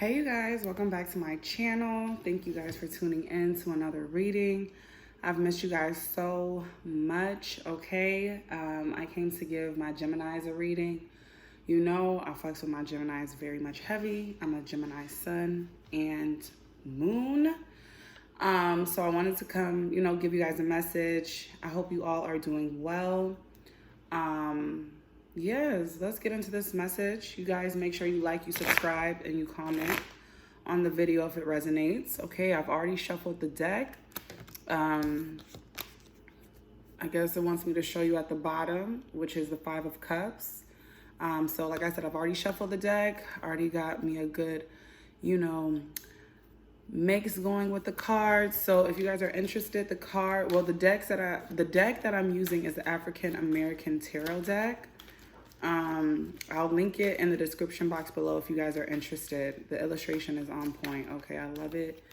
Hey you guys, welcome back to my channel. Thank you guys for tuning in to another reading. I've missed you guys so much, okay? I came to give my Geminis a reading. You know, I flex with my Geminis very much heavy. I'm a Gemini sun and moon. So I wanted to come, give you guys a message. I hope you all are doing well. Yes, let's get into this message. You guys make sure you like, you subscribe, and you comment on the video if it resonates. Okay, I've already shuffled the deck. I guess it wants me to show you at the bottom, which is the Five of Cups. So like I said, I've already shuffled the deck. Already got me a good, mix going with the cards. So if you guys are interested, the deck that I'm using is the African American Tarot deck. I'll link it in the description box below if you guys are interested. The illustration is on point. Okay, I love it.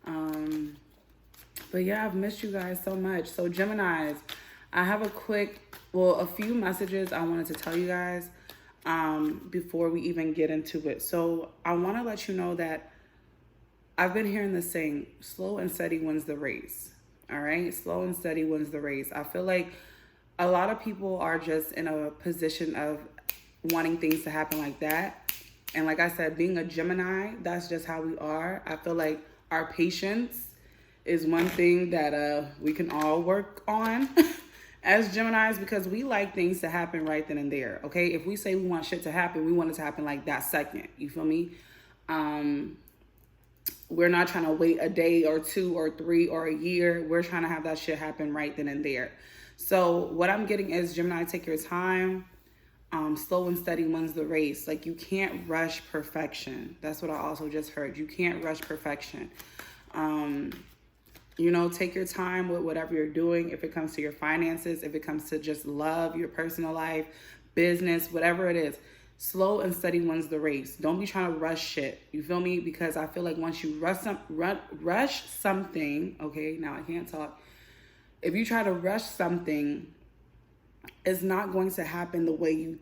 But yeah, I've missed you guys so much. So Geminis, I have a few messages I wanted to tell you guys before we even get into it. So I want to let you know that I've been hearing this saying, slow and steady wins the race. All right, slow and steady wins the race. I feel like a lot of people are just in a position of wanting things to happen like that. And like I said, being a Gemini, that's just how we are. I feel like our patience is one thing that we can all work on as Geminis, because we like things to happen right then and there. Okay, if we say we want shit to happen, we want it to happen like that second. You feel me? We're not trying to wait a day or two or three or a year. We're trying to have that shit happen right then and there. So what I'm getting is, Gemini, take your time. Slow and steady wins the race. Like, you can't rush perfection. That's what I also just heard. You can't rush perfection. Take your time with whatever you're doing. If it comes to your finances, if it comes to just love, your personal life, business, whatever it is, slow and steady wins the race. Don't be trying to rush shit. You feel me? Because I feel like once you rush something, okay, now I can't talk. If you try to rush something, it's not going to happen the way you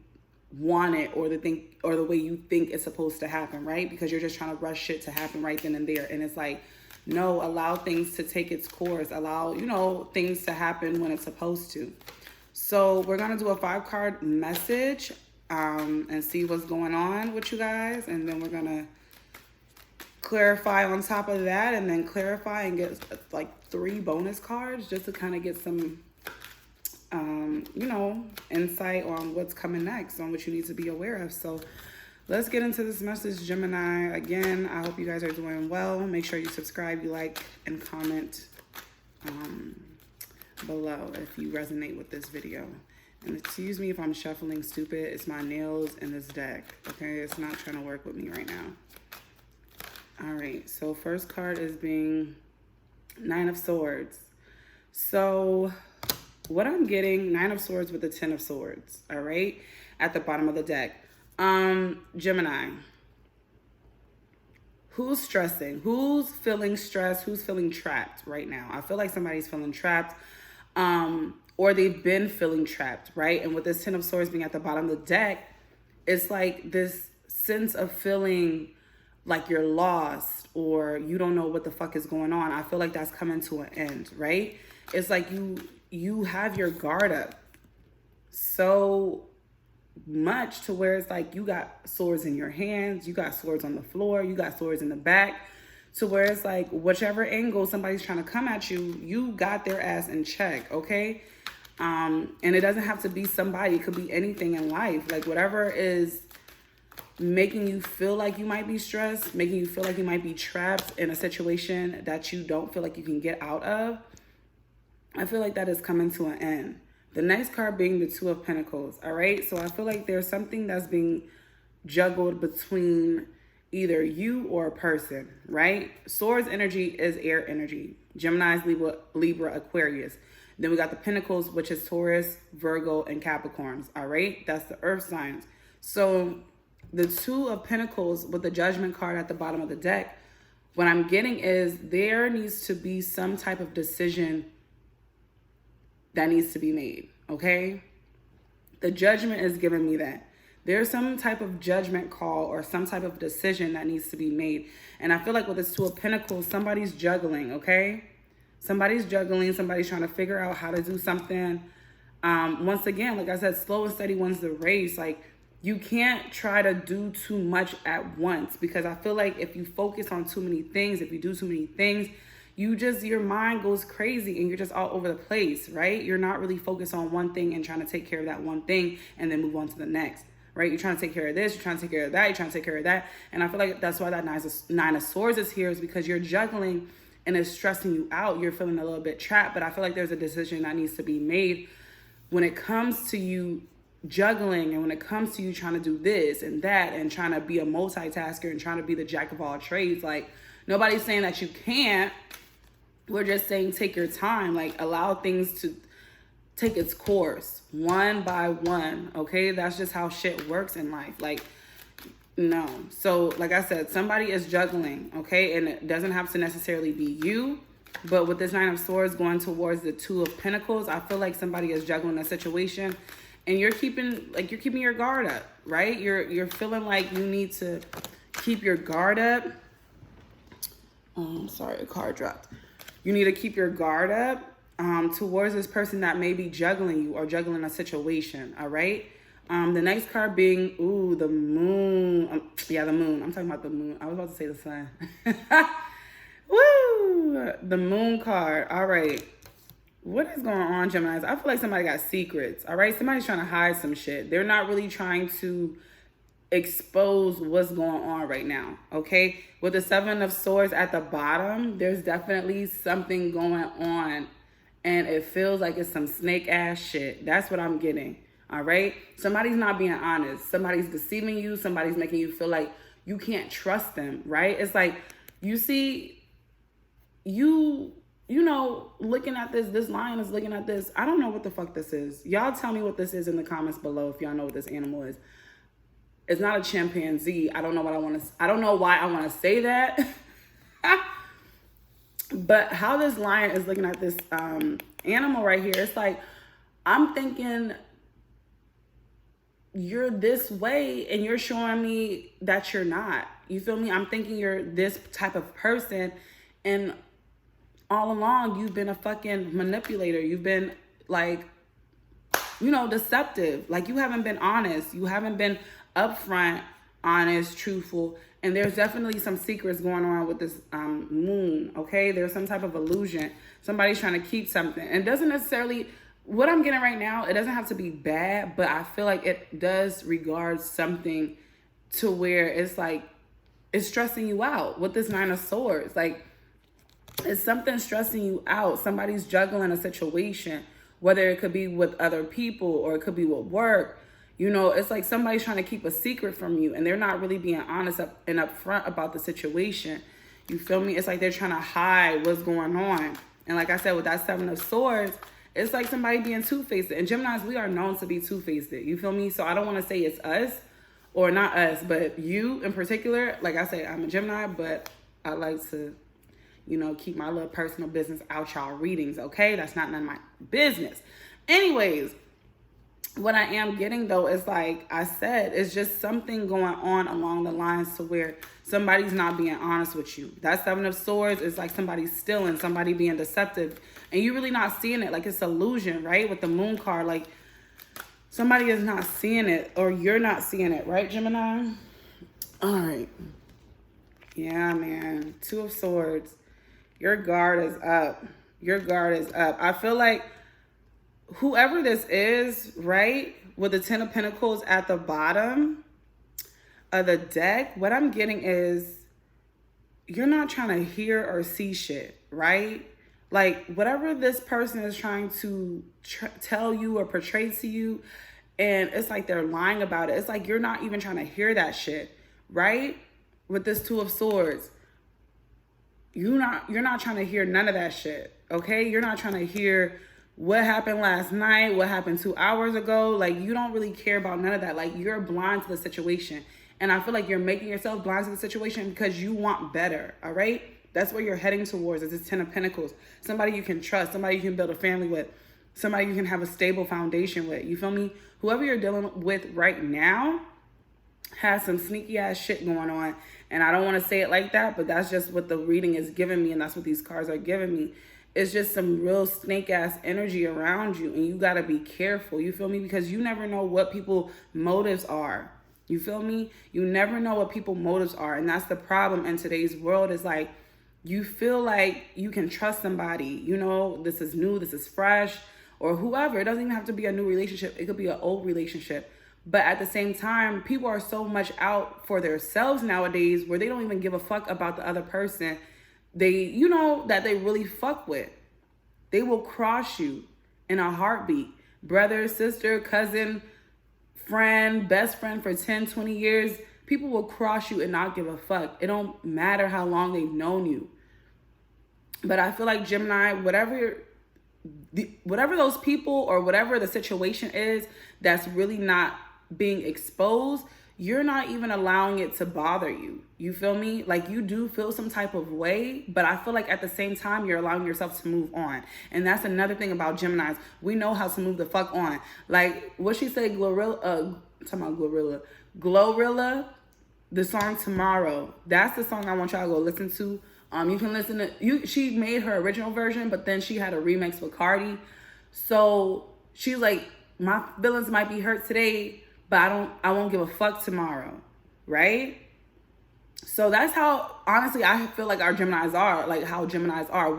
want it or the way you think it's supposed to happen, right? Because you're just trying to rush shit to happen right then and there. And it's like, no, allow things to take its course. Allow, things to happen when it's supposed to. So we're going to do a 5-card message and see what's going on with you guys. And then we're going to clarify on top of that, and then clarify and get like 3 bonus cards just to kind of get some insight on what's coming next, on what you need to be aware of. So let's get into this message, Gemini. Again, I hope you guys are doing well. Make sure you subscribe, you like, and comment below if you resonate with this video. And excuse me if I'm shuffling stupid. It's my nails in this deck, okay? It's not trying to work with me right now. All right, so first card is being 9 of Swords. So what I'm getting, 9 of Swords with the 10 of Swords, all right, at the bottom of the deck. Gemini, who's stressing? Who's feeling stressed? Who's feeling trapped right now? I feel like somebody's feeling trapped, or they've been feeling trapped, right? And with this 10 of Swords being at the bottom of the deck, it's like this sense of feeling like you're lost or you don't know what the fuck is going on. I feel like that's coming to an end, right? It's like you have your guard up so much to where it's like you got swords in your hands, you got swords on the floor, you got swords in the back, to where it's like whichever angle somebody's trying to come at you, you got their ass in check, okay? And it doesn't have to be somebody. It could be anything in life. Like, whatever is making you feel like you might be stressed, making you feel like you might be trapped in a situation that you don't feel like you can get out of, I feel like that is coming to an end. The next card being the 2 of Pentacles, all right? So I feel like there's something that's being juggled between either you or a person, right? Swords energy is air energy. Gemini's Libra, Aquarius. Then we got the Pentacles, which is Taurus, Virgo, and Capricorns, all right? That's the earth signs. So the 2 of Pentacles with the Judgment card at the bottom of the deck, what I'm getting is there needs to be some type of decision that needs to be made, okay? The Judgment is giving me that. There's some type of judgment call or some type of decision that needs to be made. And I feel like with this Two of Pentacles, somebody's juggling, okay? Somebody's juggling. Somebody's trying to figure out how to do something. Once again, like I said, slow and steady wins the race. Like, you can't try to do too much at once, because I feel like if you focus on too many things, if you do too many things, your mind goes crazy and you're just all over the place, right? You're not really focused on one thing and trying to take care of that one thing and then move on to the next, right? You're trying to take care of this, you're trying to take care of that, you're trying to take care of that. And I feel like that's why that Nine of Swords is here, is because you're juggling and it's stressing you out. You're feeling a little bit trapped, but I feel like there's a decision that needs to be made when it comes to you juggling, and when it comes to you trying to do this and that and trying to be a multitasker and trying to be the jack of all trades. Like, nobody's saying that you can't. We're just saying take your time, like allow things to take its course one by one, okay? That's just how shit works in life. Like, no. So, like I said, somebody is juggling, okay? And it doesn't have to necessarily be you, but with this Nine of Swords going towards the Two of Pentacles, I feel like somebody is juggling a situation, and you're keeping your guard up, right? You're feeling like you need to keep your guard up. Sorry, a card dropped. You need to keep your guard up towards this person that may be juggling you or juggling a situation, all right? The next card being, the moon. Yeah, the moon. I'm talking about the moon. I was about to say the sun. Woo! The moon card. All right. What is going on, Geminis? I feel like somebody got secrets, all right? Somebody's trying to hide some shit. They're not really trying to expose what's going on right now, okay? With the Seven of Swords at the bottom, there's definitely something going on, and it feels like it's some snake ass shit. That's what I'm getting, all right? Somebody's not being honest. Somebody's deceiving you. Somebody's making you feel like you can't trust them, right? It's like, you see, you know, looking at this lion is looking at this. I don't know what the fuck this is. Y'all tell me what this is in the comments below if y'all know what this animal is. It's not a chimpanzee. I don't know why I want to say that. But how this lion is looking at this animal right here, it's like, I'm thinking you're this way and you're showing me that you're not. You feel me? I'm thinking you're this type of person, and all along you've been a fucking manipulator. You've been like, deceptive. Like, you haven't been honest. You haven't been upfront, honest, truthful. And there's definitely some secrets going on with this moon, okay? There's some type of illusion. Somebody's trying to keep something. And it doesn't necessarily, what I'm getting right now, it doesn't have to be bad, but I feel like it does regard something to where it's like, it's stressing you out with this Nine of Swords. Like, it's something stressing you out. Somebody's juggling a situation, whether it could be with other people or it could be with work. It's like somebody's trying to keep a secret from you, and they're not really being honest and upfront about the situation. You feel me? It's like they're trying to hide what's going on. And like I said, with that Seven of Swords, it's like somebody being two-faced. And Geminis, we are known to be two-faced. You feel me? So I don't want to say it's us or not us, but you in particular. Like I said, I'm a Gemini, but I like to, keep my little personal business out y'all readings, okay? That's not none of my business. Anyways, what I am getting, though, is like I said, it's just something going on along the lines to where somebody's not being honest with you. That Seven of Swords is like somebody stealing, somebody being deceptive, and you really not seeing it. Like, it's illusion, right? With the moon card, like somebody is not seeing it, or you're not seeing it, right, Gemini? All right. Yeah, man. Two of Swords. Your guard is up. Your guard is up. I feel like whoever this is, right, with the Ten of Pentacles at the bottom of the deck, what I'm getting is you're not trying to hear or see shit, right? Like, whatever this person is trying to tell you or portray to you, and it's like they're lying about it. It's like you're not even trying to hear that shit, right? With this Two of Swords, you're not trying to hear none of that shit, okay? You're not trying to hear what happened last night, what happened 2 hours ago. Like, you don't really care about none of that. Like, you're blind to the situation. And I feel like you're making yourself blind to the situation because you want better, all right? That's where you're heading towards, is this Ten of Pentacles. Somebody you can trust, somebody you can build a family with, somebody you can have a stable foundation with. You feel me? Whoever you're dealing with right now, has some sneaky ass shit going on. And I don't want to say it like that, but that's just what the reading is giving me, and that's what these cards are giving me. It's just some real snake ass energy around you, and you got to be careful. You feel me? Because you never know what people's motives are. You feel me? You never know what people's motives are. And that's the problem in today's world, is like, you feel like you can trust somebody. You know, this is new, this is fresh, or whoever. It doesn't even have to be a new relationship. It could be an old relationship. But at the same time, people are so much out for themselves nowadays where they don't even give a fuck about the other person that they really fuck with. They will cross you in a heartbeat. Brother, sister, cousin, friend, best friend for 10, 20 years. People will cross you and not give a fuck. It don't matter how long they've known you. But I feel like Gemini, whatever those people or whatever the situation is that's really not being exposed, you're not even allowing it to bother you. You feel me? Like, you do feel some type of way, but I feel like at the same time, you're allowing yourself to move on. And that's another thing about Geminis. We know how to move the fuck on. Like, what she said, Glorilla, the song Tomorrow. That's the song I want y'all to go listen to. You can listen to, she made her original version, but then she had a remix with Cardi. So she's like, my feelings might be hurt today, but I won't give a fuck tomorrow, right? So that's how, honestly, I feel like our Geminis are, like how Geminis are.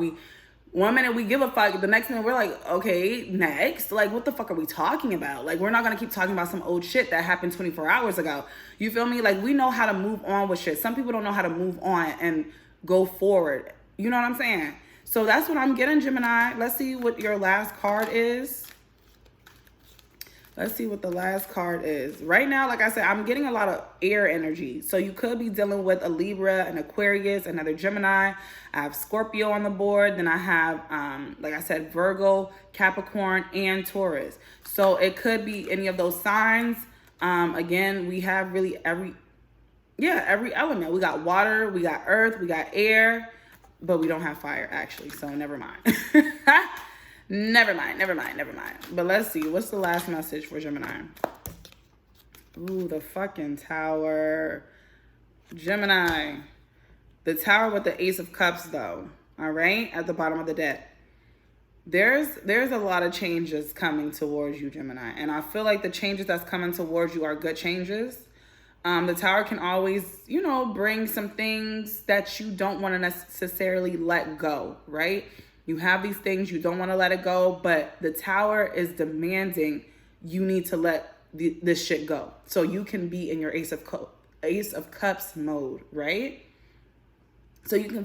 One minute we give a fuck, the next minute we're like, okay, next. Like, what the fuck are we talking about? Like, we're not gonna keep talking about some old shit that happened 24 hours ago. You feel me? Like, we know how to move on with shit. Some people don't know how to move on and go forward. You know what I'm saying? So that's what I'm getting, Gemini. Let's see what your last card is. Let's see what the last card is. Right now, like I said, I'm getting a lot of air energy. So you could be dealing with a Libra, an Aquarius, another Gemini. I have Scorpio on the board. Then I have, like I said, Virgo, Capricorn, and Taurus. So it could be any of those signs. Again, we have really every element. We got water, we got earth, we got air, but we don't have fire, actually. So never mind. Never mind. But let's see. What's the last message for Gemini? Ooh, the fucking Tower. Gemini. The Tower with the Ace of Cups, though. All right? At the bottom of the deck. There's a lot of changes coming towards you, Gemini. And I feel like the changes that's coming towards you are good changes. The Tower can always, bring some things that you don't want to necessarily let go, right? You have these things, you don't want to let it go, but the Tower is demanding you need to let this shit go. So you can be in your Ace of Cups mode, right? So you can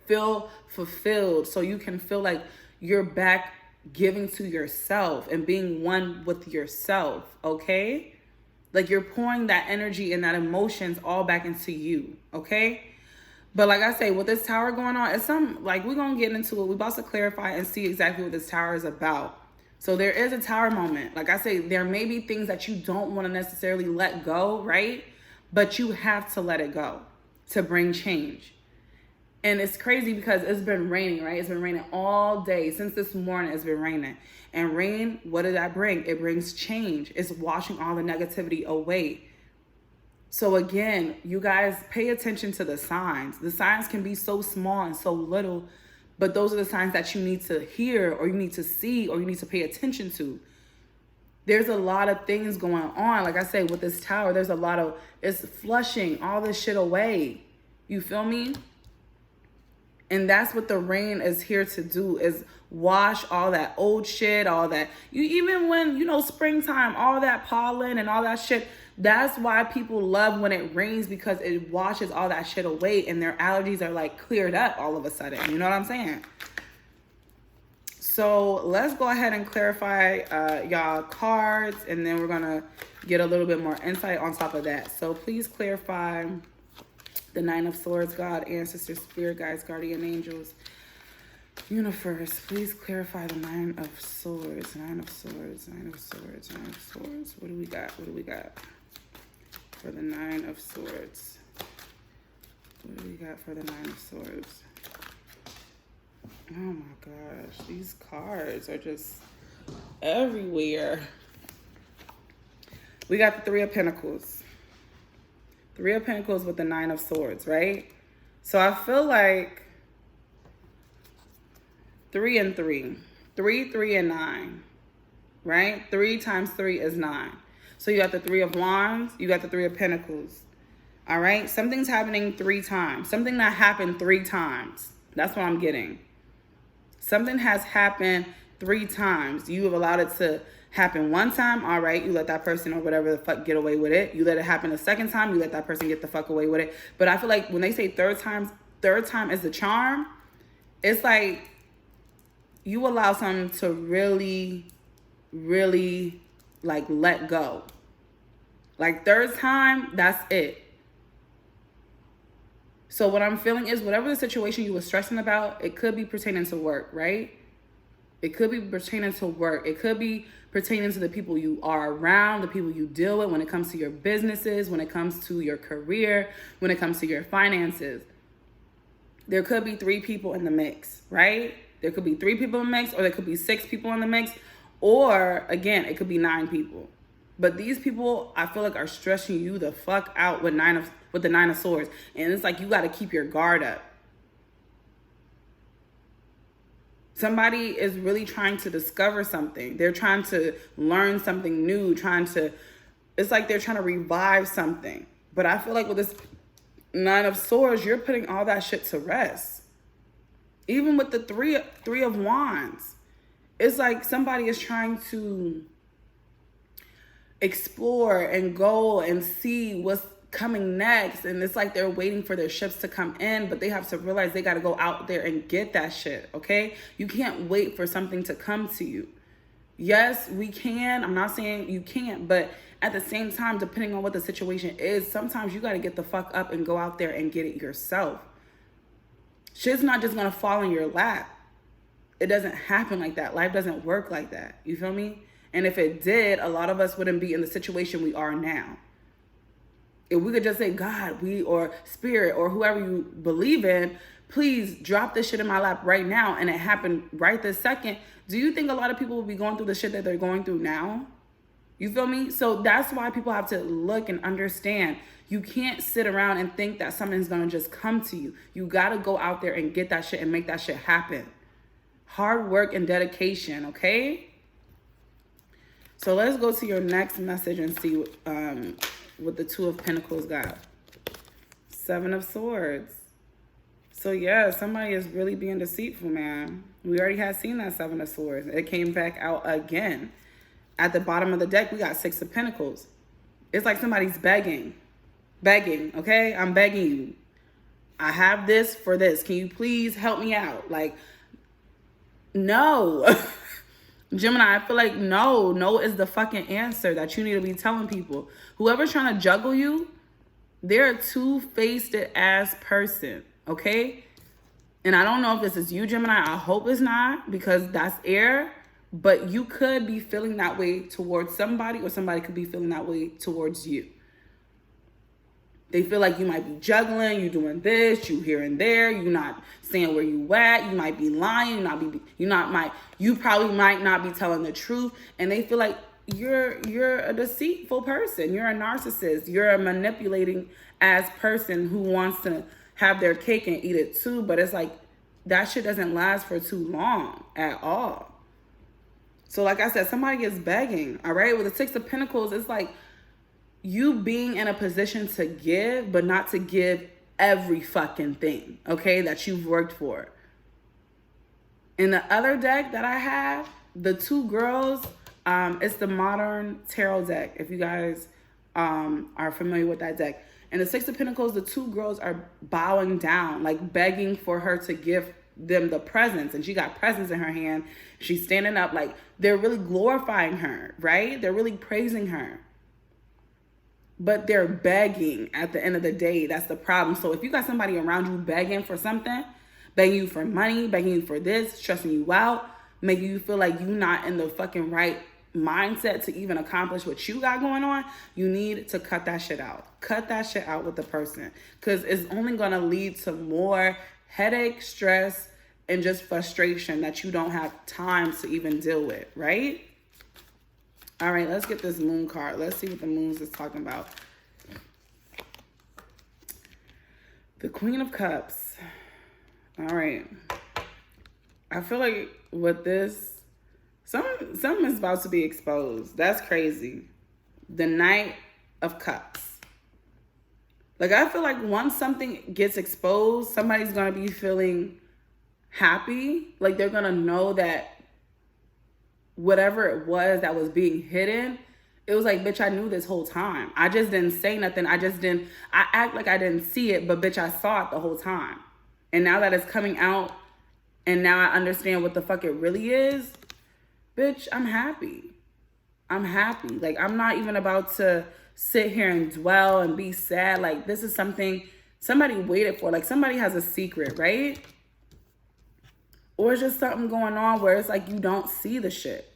feel fulfilled. So you can feel like you're back giving to yourself and being one with yourself, okay? Like, you're pouring that energy and that emotions all back into you, okay? But like I say, with this Tower going on, it's we're going to get into it. We're about to clarify and see exactly what this Tower is about. So there is a Tower moment. Like I say, there may be things that you don't want to necessarily let go, right? But you have to let it go to bring change. And it's crazy because it's been raining, right? It's been raining all day. Since this morning, it's been raining. And rain, what does that bring? It brings change. It's washing all the negativity away. So again, you guys pay attention to the signs. The signs can be so small and so little, but those are the signs that you need to hear, or you need to see, or you need to pay attention to. There's a lot of things going on. Like I say, with this Tower, it's flushing all this shit away. You feel me? And that's what the rain is here to do, is wash all that old shit, all that. Even when, springtime, all that pollen and all that shit. That's why people love when it rains, because it washes all that shit away and their allergies are cleared up all of a sudden. You know what I'm saying? So let's go ahead and clarify y'all cards, and then we're going to get a little bit more insight on top of that. So please clarify the Nine of Swords, God, ancestors, spirit guides, guardian angels, universe. Please clarify the Nine of Swords, Nine of Swords, Nine of Swords, Nine of Swords. What do we got? For the Nine of Swords. What do we got for the Nine of Swords? Oh my gosh, these cards are just everywhere. We got the Three of Pentacles. Three of Pentacles with the Nine of Swords, right? So I feel like 3 and 3. 3, 3, and 9, right? 3 times 3 is 9. So you got the Three of Wands, you got the Three of Pentacles. All right? Something's happening 3 times. Something that happened 3 times. That's what I'm getting. Something has happened 3 times. You have allowed it to happen 1 time. All right, you let that person or whatever the fuck get away with it. You let it happen a 2nd time. You let that person get the fuck away with it. But I feel like when they say third time is the charm, it's like you allow something to really, really like let go. Like 3rd time, that's it. So what I'm feeling is whatever the situation you were stressing about, it could be pertaining to work, right? It could be pertaining to work. It could be pertaining to the people you are around, the people you deal with when it comes to your businesses, when it comes to your career, when it comes to your finances. There could be 3 people in the mix, right? There could be 3 people in the mix, or there could be 6 people in the mix, or again, it could be 9 people. But these people, I feel like, are stressing you the fuck out with the Nine of Swords. And it's like you got to keep your guard up. Somebody is really trying to discover something. They're trying to learn something new, it's like they're trying to revive something. But I feel like with this Nine of Swords, you're putting all that shit to rest. Even with the three of Wands, it's like somebody is trying to explore and go and see what's coming next, and it's like they're waiting for their ships to come in, but they have to realize they got to go out there and get that shit. Okay, you can't wait for something to come to you. Yes, we can. I'm not saying you can't, but at the same time, depending on what the situation is, sometimes you got to get the fuck up and go out there and get it yourself. Shit's not just gonna fall in your lap. It doesn't happen like that. Life doesn't work like that. You feel me? And if it did, a lot of us wouldn't be in the situation we are now. If we could just say, God, or Spirit, or whoever you believe in, please drop this shit in my lap right now, and it happened right this second, do you think a lot of people will be going through the shit that they're going through now? You feel me? So that's why people have to look and understand. You can't sit around and think that something's gonna just come to you. You gotta go out there and get that shit and make that shit happen. Hard work and dedication, okay? So let's go to your next message and see what the Two of Pentacles got. 7 of Swords. So yeah, somebody is really being deceitful, man. We already had seen that 7 of Swords. It came back out again. At the bottom of the deck, we got 6 of Pentacles. It's like somebody's begging, okay? I'm begging you. I have this for this. Can you please help me out? Like, no. Gemini, I feel like no is the fucking answer that you need to be telling people. Whoever's trying to juggle you, they're a two-faced ass person, okay? And I don't know if this is you, Gemini. I hope it's not, because that's air. But you could be feeling that way towards somebody, or somebody could be feeling that way towards you. They feel like you might be juggling, you doing this, you here and there, you not saying where you at, you might be lying, you probably might not be telling the truth, and they feel like you're a deceitful person, you're a narcissist, you're a manipulating ass person who wants to have their cake and eat it too. But it's like that shit doesn't last for too long at all. So like I said, somebody is begging, all right? With the 6 of Pentacles, it's like you being in a position to give, but not to give every fucking thing, okay, that you've worked for. In the other deck that I have, the 2 girls, it's the Modern Tarot deck, if you guys are familiar with that deck. In the 6 of Pentacles, the 2 girls are bowing down, like begging for her to give them the presents, and she got presents in her hand. She's standing up, like they're really glorifying her, right? They're really praising her. But they're begging at the end of the day. That's the problem. So if you got somebody around you begging for something, begging you for money, begging you for this, stressing you out, making you feel like you're not in the fucking right mindset to even accomplish what you got going on, you need to cut that shit out. Cut that shit out with the person, because it's only going to lead to more headache, stress, and just frustration that you don't have time to even deal with, right? All right, let's get this moon card. Let's see what the moons is talking about. The Queen of Cups. All right. I feel like with this, something is about to be exposed. That's crazy. The Knight of Cups. Like, I feel like once something gets exposed, somebody's going to be feeling happy. Like, they're going to know that whatever it was that was being hidden, it was like, bitch, I knew this whole time. I just didn't say nothing. I act like I didn't see it, but bitch, I saw it the whole time. And now that it's coming out, and now I understand what the fuck it really is, bitch, I'm happy. I'm happy. Like, I'm not even about to sit here and dwell and be sad. Like, this is something somebody waited for. Like, somebody has a secret, right? Or it's just something going on where it's like you don't see the shit.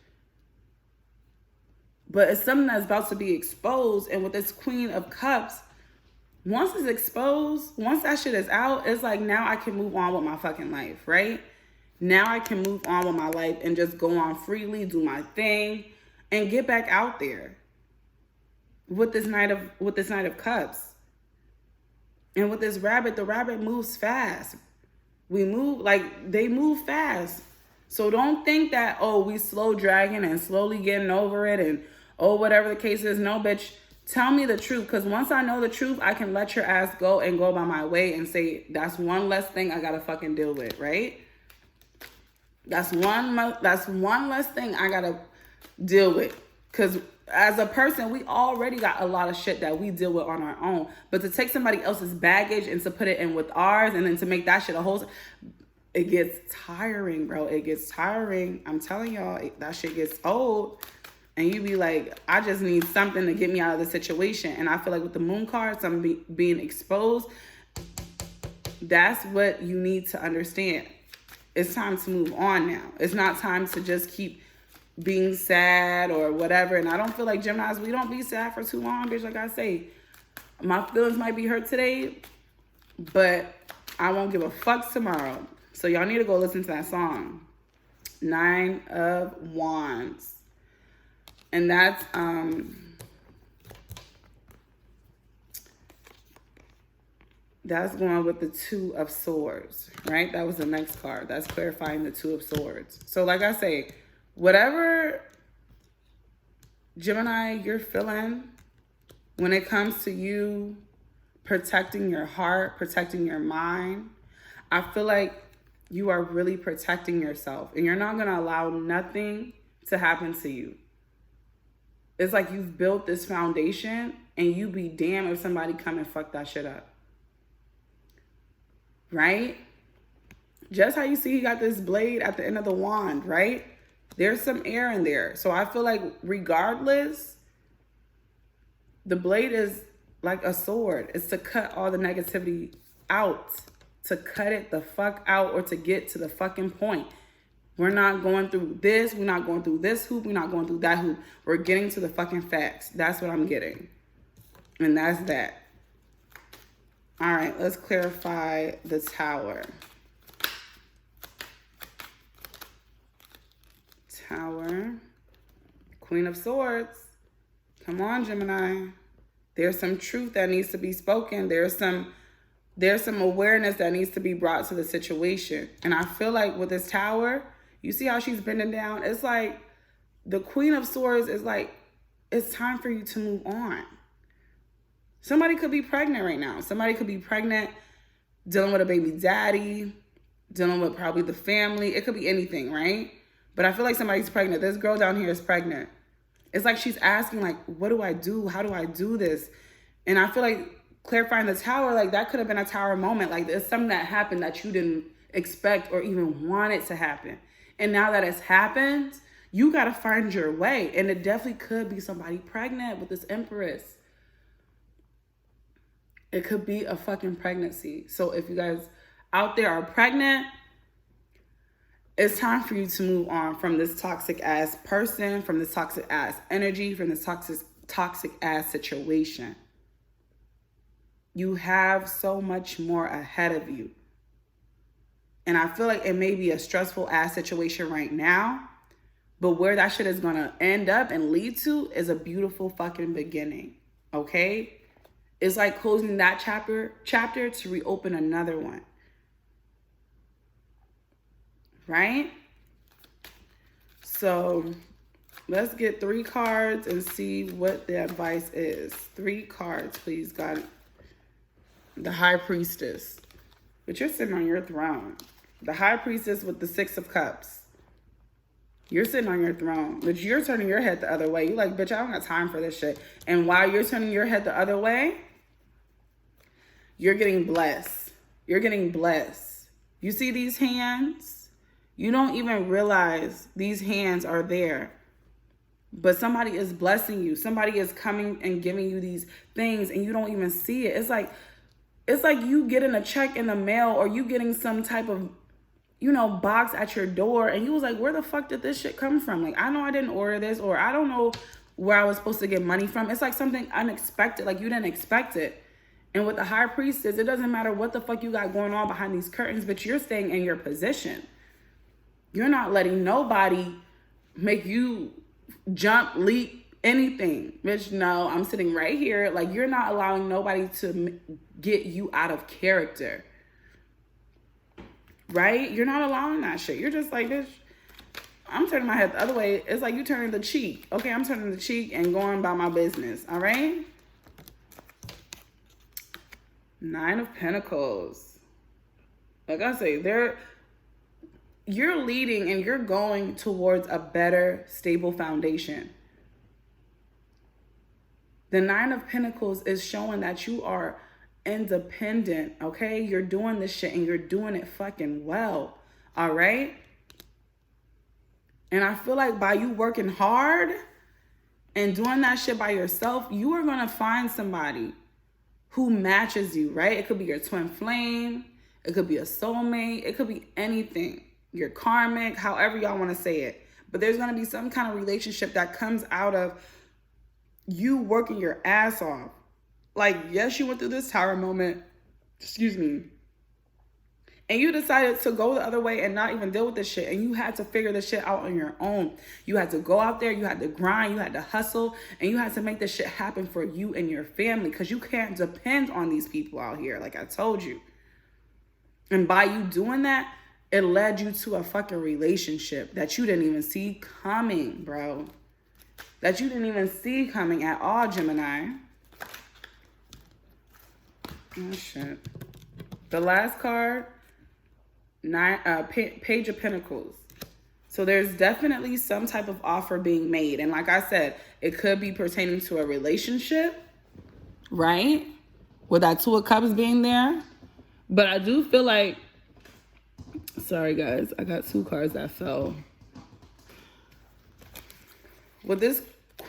But it's something that's about to be exposed. And with this Queen of Cups, once it's exposed, once that shit is out, it's like now I can move on with my fucking life, right? Now I can move on with my life and just go on freely, do my thing, and get back out there. With this Knight of Cups. And with this rabbit, the rabbit moves fast. They move fast. So don't think that, oh, we slow dragging and slowly getting over it and, oh, whatever the case is. No, bitch, tell me the truth. Because once I know the truth, I can let your ass go and go by my way and say, that's one less thing I got to fucking deal with, right? That's one less thing I got to deal with. Because as a person, we already got a lot of shit that we deal with on our own. But to take somebody else's baggage and to put it in with ours and then to make that shit a whole... It gets tiring, bro. It gets tiring. I'm telling y'all, that shit gets old. And you be like, I just need something to get me out of the situation. And I feel like with the moon cards, I'm being exposed. That's what you need to understand. It's time to move on now. It's not time to just keep being sad or whatever. And I don't feel like Geminis, we don't be sad for too long, bitch. Like I say, my feelings might be hurt today, but I won't give a fuck tomorrow. So y'all need to go listen to that song, 9 of Wands. And that's going with the 2 of Swords, right? That was the next card. That's clarifying the 2 of Swords. So like I say, whatever Gemini you're feeling when it comes to you protecting your heart, protecting your mind, I feel like you are really protecting yourself and you're not going to allow nothing to happen to you. It's like you've built this foundation and you be damned if somebody come and fuck that shit up. Right? Just how you see he got this blade at the end of the wand, right? There's some air in there. So I feel like regardless, the blade is like a sword. It's to cut all the negativity out. To cut it the fuck out or to get to the fucking point. We're not going through this. We're not going through this hoop. We're not going through that hoop. We're getting to the fucking facts. That's what I'm getting. And that's that. All right, let's clarify the Tower. Tower. Queen of Swords. Come on, Gemini. There's some truth that needs to be spoken. There's some awareness that needs to be brought to the situation. And I feel like with this Tower, you see how she's bending down? It's like the Queen of Swords is like, it's time for you to move on. Somebody could be pregnant right now. Somebody could be pregnant, dealing with a baby daddy, dealing with probably the family. It could be anything, right? But I feel like somebody's pregnant. This girl down here is pregnant. It's like she's asking, like, what do I do? How do I do this? And I feel like clarifying the Tower, like that could have been a Tower moment. Like there's something that happened that you didn't expect or even want it to happen. And now that it's happened, you got to find your way. And it definitely could be somebody pregnant with this Empress. It could be a fucking pregnancy. So if you guys out there are pregnant, it's time for you to move on from this toxic ass person, from this toxic ass energy, from this toxic ass situation. You have so much more ahead of you. And I feel like it may be a stressful ass situation right now, but where that shit is going to end up and lead to is a beautiful fucking beginning. Okay? It's like closing that chapter to reopen another one. Right? So let's get 3 cards and see what the advice is. 3 cards, please, God. The High Priestess. But you're sitting on your throne. The High Priestess with the 6 of Cups. You're sitting on your throne, but you're turning your head the other way. You're like, bitch, I don't got time for this shit. And while you're turning your head the other way, you're getting blessed. You're getting blessed. You see these hands? You don't even realize these hands are there. But somebody is blessing you. Somebody is coming and giving you these things and you don't even see it. It's like you getting a check in the mail or you getting some type of, box at your door and you was like, where the fuck did this shit come from? Like, I know I didn't order this, or I don't know where I was supposed to get money from. It's like something unexpected, like you didn't expect it. And with the High Priestess, it doesn't matter what the fuck you got going on behind these curtains, but you're staying in your position. You're not letting nobody make you jump, leap, anything. Bitch, no, I'm sitting right here. Like, you're not allowing nobody to get you out of character. Right? You're not allowing that shit. You're just like, bitch, I'm turning my head the other way. It's like you turning the cheek. Okay, I'm turning the cheek and going about my business. All right? 9 of Pentacles. Like I say, you're leading and you're going towards a better, stable foundation. The 9 of Pentacles is showing that you are independent, okay? You're doing this shit and you're doing it fucking well, all right? And I feel like by you working hard and doing that shit by yourself, you are gonna find somebody who matches you, right? It could be your twin flame, it could be a soulmate, it could be anything. Your karmic, however y'all wanna say it. But there's gonna be some kind of relationship that comes out of you working your ass off. Like, yes, you went through this tower moment, and you decided to go the other way and not even deal with this shit. And you had to figure this shit out on your own. You had to go out there, you had to grind, you had to hustle, and you had to make this shit happen for you and your family, because you can't depend on these people out here, like I told you. And by you doing that, it led you to a fucking relationship that you didn't even see coming, bro. That you didn't even see coming at all, Gemini. Oh, shit. The last card, Page of Pentacles. So there's definitely some type of offer being made. And like I said, it could be pertaining to a relationship, right? With that 2 of Cups being there. But I do feel like, sorry guys, I got 2 cards that fell. With this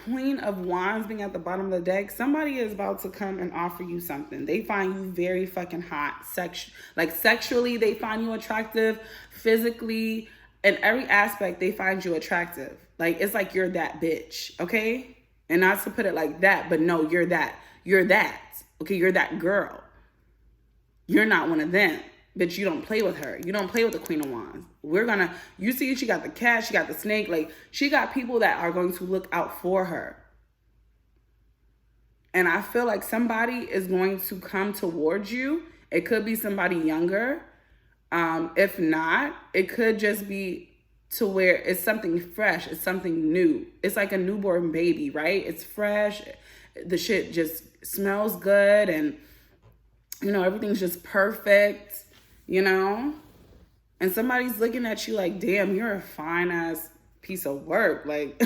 Queen of Wands being at the bottom of the deck, somebody is about to come and offer you something. They find you very fucking hot. Sexually, they find you attractive. Physically, in every aspect, they find you attractive. Like, it's like you're that bitch, okay? And not to put it like that, but no, you're that. You're that, okay? You're that girl. You're not one of them. Bitch, you don't play with her. You don't play with the Queen of Wands. You see, she got the cat, she got the snake. Like, she got people that are going to look out for her. And I feel like somebody is going to come towards you. It could be somebody younger. If not, it could just be to where it's something fresh. It's something new. It's like a newborn baby, right? It's fresh. The shit just smells good. And, everything's just perfect. And somebody's looking at you like, damn, you're a fine ass piece of work. Like,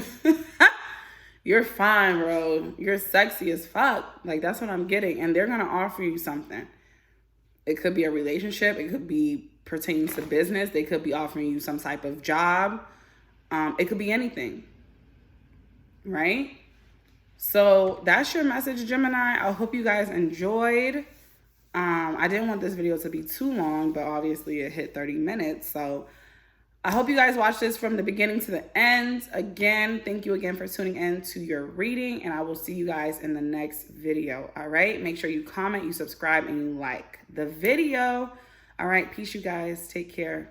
you're fine, bro. You're sexy as fuck. Like, that's what I'm getting. And they're going to offer you something. It could be a relationship. It could be pertaining to business. They could be offering you some type of job. It could be anything. Right? So that's your message, Gemini. I hope you guys enjoyed. I didn't want this video to be too long, but obviously it hit 30 minutes. So I hope you guys watch this from the beginning to the end. Again, thank you again for tuning in to your reading, and I will see you guys in the next video. All right. Make sure you comment, you subscribe, and you like the video. All right. Peace, you guys. Take care.